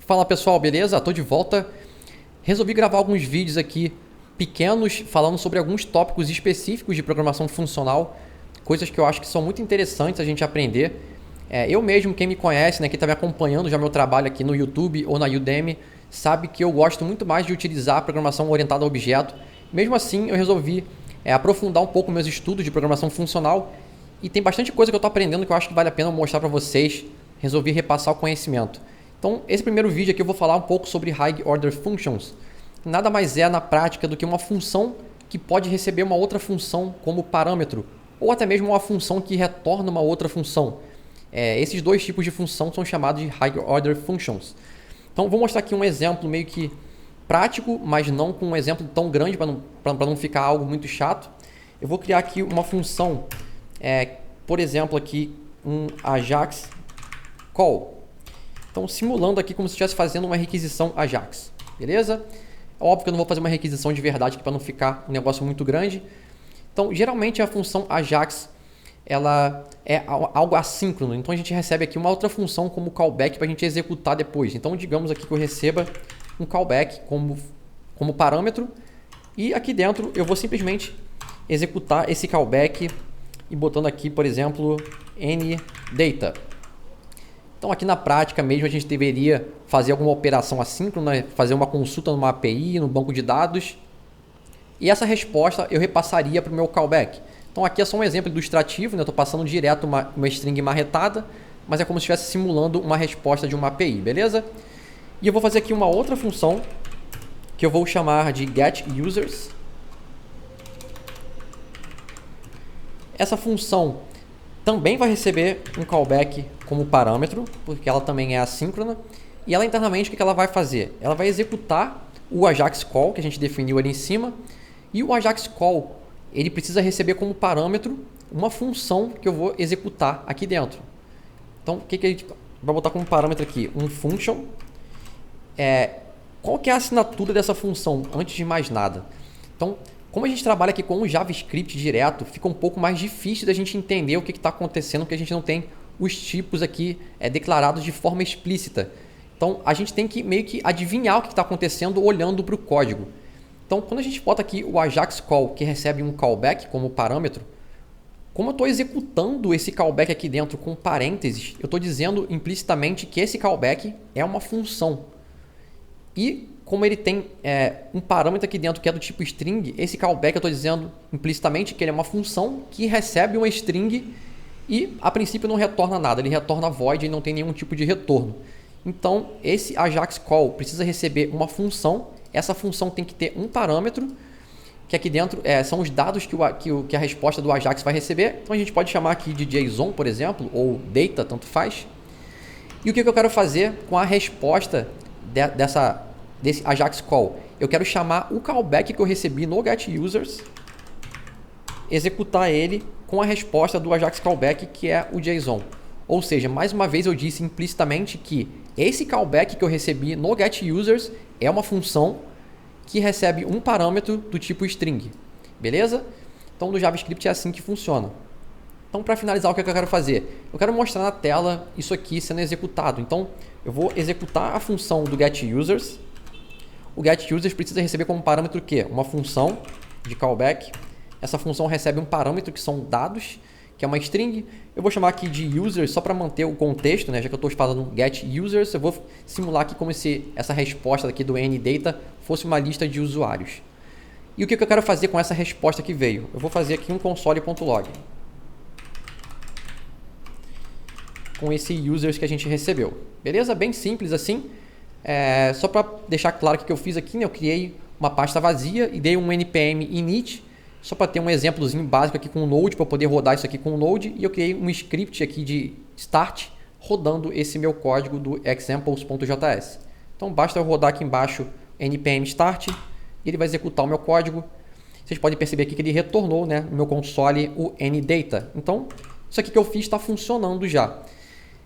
Fala pessoal, beleza? Tô de volta. Resolvi gravar alguns vídeos aqui pequenos falando sobre alguns tópicos específicos de programação funcional, coisas que eu acho que são muito interessantes a gente aprender. Eu mesmo, quem me conhece, né, que está me acompanhando já meu trabalho aqui no YouTube ou na Udemy, sabe que eu gosto muito mais de utilizar a programação orientada a objeto. Mesmo assim, eu resolvi aprofundar um pouco meus estudos de programação funcional e tem bastante coisa que eu estou aprendendo que eu acho que vale a pena mostrar para vocês. Resolvi repassar o conhecimento. Então, esse primeiro vídeo aqui eu vou falar um pouco sobre High Order Functions. Nada mais é na prática do que uma função que pode receber uma outra função como parâmetro, ou até mesmo uma função que retorna uma outra função. Esses dois tipos de função são chamados de High Order Functions. Então, vou mostrar aqui um exemplo meio que prático, mas não com um exemplo tão grande para não ficar algo muito chato. Eu vou criar aqui uma função, por exemplo, aqui um Ajax Call. Então, simulando aqui como se estivesse fazendo uma requisição Ajax, beleza? Óbvio que eu não vou fazer uma requisição de verdade aqui para não ficar um negócio muito grande. Então, geralmente a função Ajax ela é algo assíncrono. Então, a gente recebe aqui uma outra função como callback para a gente executar depois. Então, digamos aqui que eu receba um callback como parâmetro e aqui dentro eu vou simplesmente executar esse callback e botando aqui, por exemplo, nData. Então, aqui na prática mesmo, a gente deveria fazer alguma operação assíncrona, fazer uma consulta numa API, no banco de dados. E essa resposta eu repassaria para o meu callback. Então, aqui é só um exemplo ilustrativo, né? Eu estou passando direto uma string marretada, mas é como se estivesse simulando uma resposta de uma API, beleza? E eu vou fazer aqui uma outra função, que eu vou chamar de getUsers. Essa função também vai receber um callback como parâmetro, porque ela também é assíncrona. E ela internamente, o que ela vai fazer? Ela vai executar o Ajax Call, que a gente definiu ali em cima. E o Ajax Call, ele precisa receber como parâmetro uma função que eu vou executar aqui dentro. Então, o que a gente vai botar como parâmetro aqui? Um function. Qual que é a assinatura dessa função, antes de mais nada? Então, como a gente trabalha aqui com o JavaScript direto, fica um pouco mais difícil da gente entender o que está acontecendo, porque a gente não tem os tipos aqui declarados de forma explícita. Então, a gente tem que meio que adivinhar o que está acontecendo olhando para o código. Então, quando a gente bota aqui o Ajax Call, que recebe um callback como parâmetro, como eu estou executando esse callback aqui dentro com parênteses, eu estou dizendo implicitamente que esse callback é uma função. E como ele tem um parâmetro aqui dentro que é do tipo string, esse callback eu estou dizendo implicitamente que ele é uma função que recebe uma string e a princípio não retorna nada, ele retorna void e não tem nenhum tipo de retorno. Então esse Ajax Call precisa receber uma função, essa função tem que ter um parâmetro, que aqui dentro são os dados que a resposta do Ajax vai receber. Então a gente pode chamar aqui de JSON, por exemplo, ou data, tanto faz. E o que eu quero fazer com a resposta desse Ajax Call? Eu quero chamar o callback que eu recebi no getUsers, executar ele com a resposta do Ajax Callback, que é o JSON. Ou seja, mais uma vez eu disse implicitamente que esse callback que eu recebi no getUsers é uma função que recebe um parâmetro do tipo string. Beleza? Então no JavaScript é assim que funciona. Então, para finalizar, o que eu quero fazer? Eu quero mostrar na tela isso aqui sendo executado. Então, eu vou executar a função do getUsers. O getUsers precisa receber como parâmetro o quê? Uma função de callback. Essa função recebe um parâmetro que são dados, que é uma string. Eu vou chamar aqui de users só para manter o contexto, né? Já que eu estou falando getUsers, eu vou simular aqui como se essa resposta aqui do nData fosse uma lista de usuários. E o que eu quero fazer com essa resposta que veio? Eu vou fazer aqui um console.log com esse users que a gente recebeu. Beleza? Bem simples assim. Só para deixar claro o que eu fiz aqui, né? Eu criei uma pasta vazia e dei um npm init, só para ter um exemplozinho básico aqui com o Node, para poder rodar isso aqui com o Node. E eu criei um script aqui de start, rodando esse meu código do examples.js. Então basta eu rodar aqui embaixo npm start, e ele vai executar o meu código. Vocês podem perceber aqui que ele retornou, né, no meu console o nData. Então, isso aqui que eu fiz está funcionando já.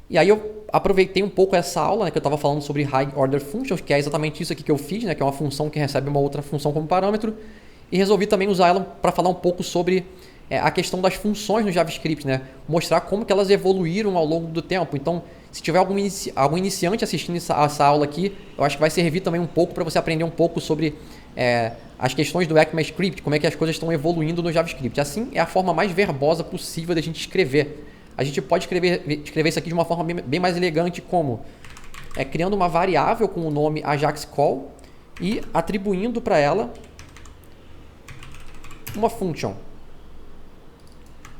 E aí eu aproveitei um pouco essa aula, né, que eu estava falando sobre High Order Functions, que é exatamente isso aqui que eu fiz, né, que é uma função que recebe uma outra função como parâmetro. E resolvi também usar ela para falar um pouco sobre a questão das funções no JavaScript, né? Mostrar como que elas evoluíram ao longo do tempo. Então, se tiver algum iniciante assistindo essa aula aqui, eu acho que vai servir também um pouco para você aprender um pouco sobre as questões do ECMAScript, como é que as coisas estão evoluindo no JavaScript. Assim, é a forma mais verbosa possível da gente escrever. A gente pode escrever isso aqui de uma forma bem mais elegante, como criando uma variável com o nome AjaxCall e atribuindo para ela uma function.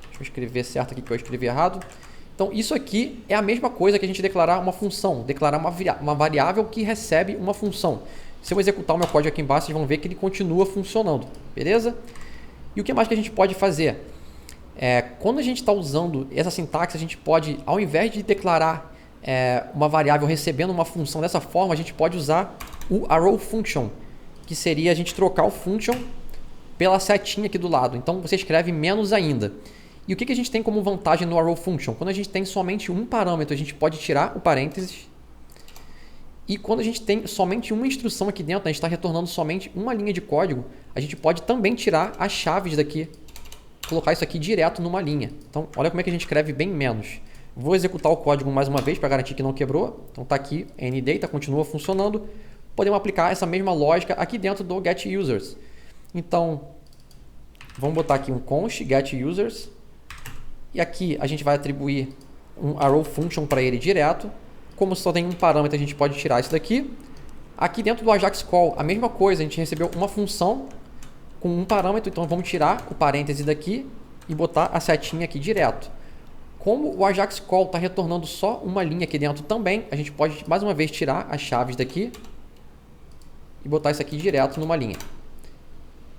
Deixa eu escrever certo aqui que eu escrevi errado. Então, isso aqui é a mesma coisa que a gente declarar uma função, declarar uma variável que recebe uma função. Se eu executar o meu código aqui embaixo, vocês vão ver que ele continua funcionando, beleza? E o que mais que a gente pode fazer? Quando a gente está usando essa sintaxe, a gente pode, ao invés de declarar uma variável recebendo uma função dessa forma, a gente pode usar o arrow function, que seria a gente trocar o function pela setinha aqui do lado. Então, você escreve menos ainda. E o que a gente tem como vantagem no arrow function? Quando a gente tem somente um parâmetro, a gente pode tirar o parênteses. E quando a gente tem somente uma instrução aqui dentro, a gente está retornando somente uma linha de código, a gente pode também tirar as chaves daqui, colocar isso aqui direto numa linha. Então, olha como é que a gente escreve bem menos. Vou executar o código mais uma vez para garantir que não quebrou. Então, está aqui, ndata, continua funcionando. Podemos aplicar essa mesma lógica aqui dentro do getUsers. Então, vamos botar aqui um const getUsers. E aqui a gente vai atribuir um arrow function para ele direto. Como só tem um parâmetro, a gente pode tirar isso daqui. Aqui dentro do AjaxCall, a mesma coisa. A gente recebeu uma função com um parâmetro. Então, vamos tirar o parêntese daqui e botar a setinha aqui direto. Como o AjaxCall está retornando só uma linha aqui dentro também, a gente pode, mais uma vez, tirar as chaves daqui e botar isso aqui direto numa linha.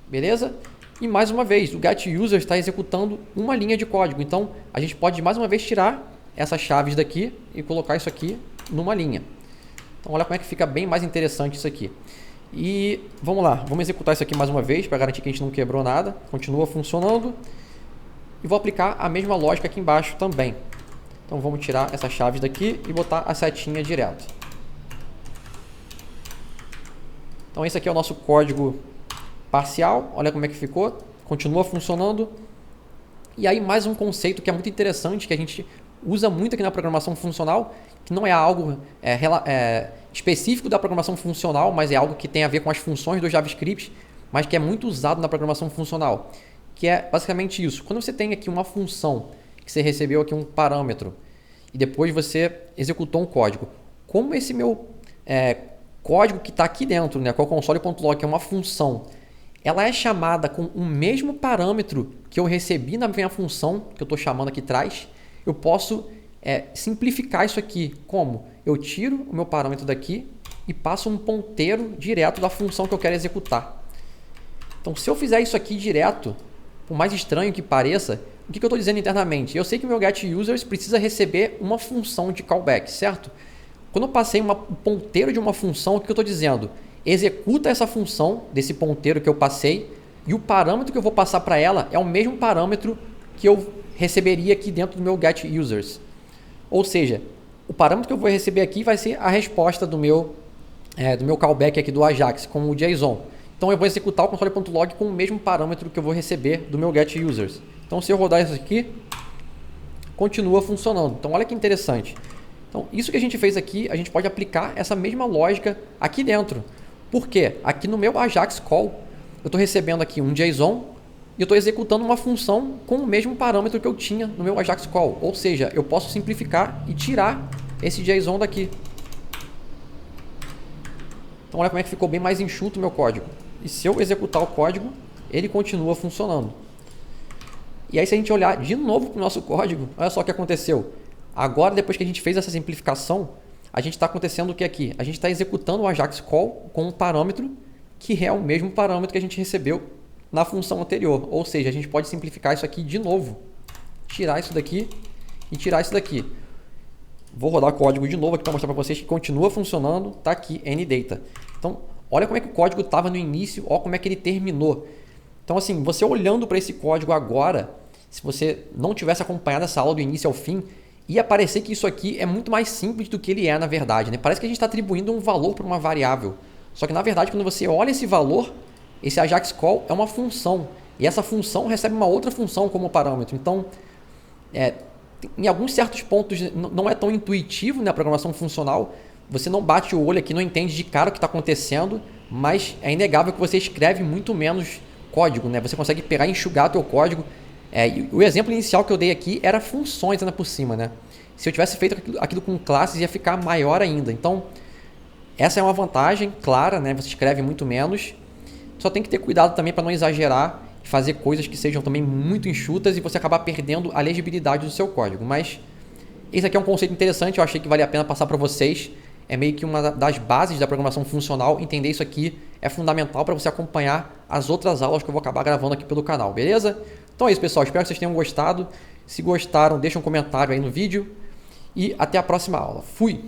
Beleza? E mais uma vez, o getUser está executando uma linha de código. Então, a gente pode mais uma vez tirar essas chaves daqui e colocar isso aqui numa linha. Então, olha como é que fica bem mais interessante isso aqui. E vamos lá, vamos executar isso aqui mais uma vez para garantir que a gente não quebrou nada. Continua funcionando. E vou aplicar a mesma lógica aqui embaixo também. Então, vamos tirar essas chaves daqui e botar a setinha direto. Então, esse aqui é o nosso código parcial, olha como é que ficou, continua funcionando. E aí mais um conceito que é muito interessante, que a gente usa muito aqui na programação funcional, que não é algo específico da programação funcional, mas é algo que tem a ver com as funções do JavaScript, mas que é muito usado na programação funcional, que é basicamente isso. Quando você tem aqui uma função, que você recebeu aqui um parâmetro, e depois você executou um código, como esse meu código que está aqui dentro, né, com o console.log, que é uma função, ela é chamada com o mesmo parâmetro que eu recebi na minha função, que eu estou chamando aqui atrás, eu posso simplificar isso aqui. Como? Eu tiro o meu parâmetro daqui e passo um ponteiro direto da função que eu quero executar. Então, se eu fizer isso aqui direto, por mais estranho que pareça, o que eu estou dizendo internamente? Eu sei que o meu getUsers precisa receber uma função de callback, certo? Quando eu passei um ponteiro de uma função, o que eu estou dizendo? Executa essa função desse ponteiro que eu passei e o parâmetro que eu vou passar para ela é o mesmo parâmetro que eu receberia aqui dentro do meu getUsers. Ou seja, o parâmetro que eu vou receber aqui vai ser a resposta do meu callback aqui do Ajax, com o JSON. Então eu vou executar o console.log com o mesmo parâmetro que eu vou receber do meu getUsers. Então se eu rodar isso aqui, continua funcionando. Então olha que interessante. Então isso que a gente fez aqui, a gente pode aplicar essa mesma lógica aqui dentro. Por quê? Aqui no meu Ajax Call, eu estou recebendo aqui um JSON e eu estou executando uma função com o mesmo parâmetro que eu tinha no meu Ajax Call. Ou seja, eu posso simplificar e tirar esse JSON daqui. Então olha como é que ficou bem mais enxuto o meu código. E se eu executar o código, ele continua funcionando. E aí se a gente olhar de novo para o nosso código, olha só o que aconteceu. Agora, depois que a gente fez essa simplificação, a gente está acontecendo o que aqui? A gente está executando o Ajax Call com um parâmetro que é o mesmo parâmetro que a gente recebeu na função anterior. Ou seja, a gente pode simplificar isso aqui de novo. Tirar isso daqui e tirar isso daqui. Vou rodar o código de novo aqui para mostrar para vocês que continua funcionando. Está aqui, ndata. Então, olha como é que o código estava no início, olha como é que ele terminou. Então, assim, você olhando para esse código agora, se você não tivesse acompanhado essa aula do início ao fim, ia parecer que isso aqui é muito mais simples do que ele é na verdade, né? Parece que a gente está atribuindo um valor para uma variável. Só que na verdade, quando você olha esse valor, esse Ajax Call é uma função. e essa função recebe uma outra função como parâmetro. Então, em alguns certos pontos não é tão intuitivo, né, a programação funcional. Você não bate o olho aqui, não entende de cara o que está acontecendo, mas é inegável que você escreve muito menos código, né? Você consegue pegar e enxugar o teu código. E o exemplo inicial que eu dei aqui era funções ainda por cima, né? Se eu tivesse feito aquilo com classes, ia ficar maior ainda. Então, essa é uma vantagem clara, né? Você escreve muito menos. Só tem que ter cuidado também para não exagerar e fazer coisas que sejam também muito enxutas e você acabar perdendo a legibilidade do seu código. Mas esse aqui é um conceito interessante, eu achei que vale a pena passar para vocês. É meio que uma das bases da programação funcional. Entender isso aqui é fundamental para você acompanhar as outras aulas que eu vou acabar gravando aqui pelo canal, beleza? Então é isso, pessoal. Espero que vocês tenham gostado. Se gostaram, deixa um comentário aí no vídeo. E até a próxima aula. Fui!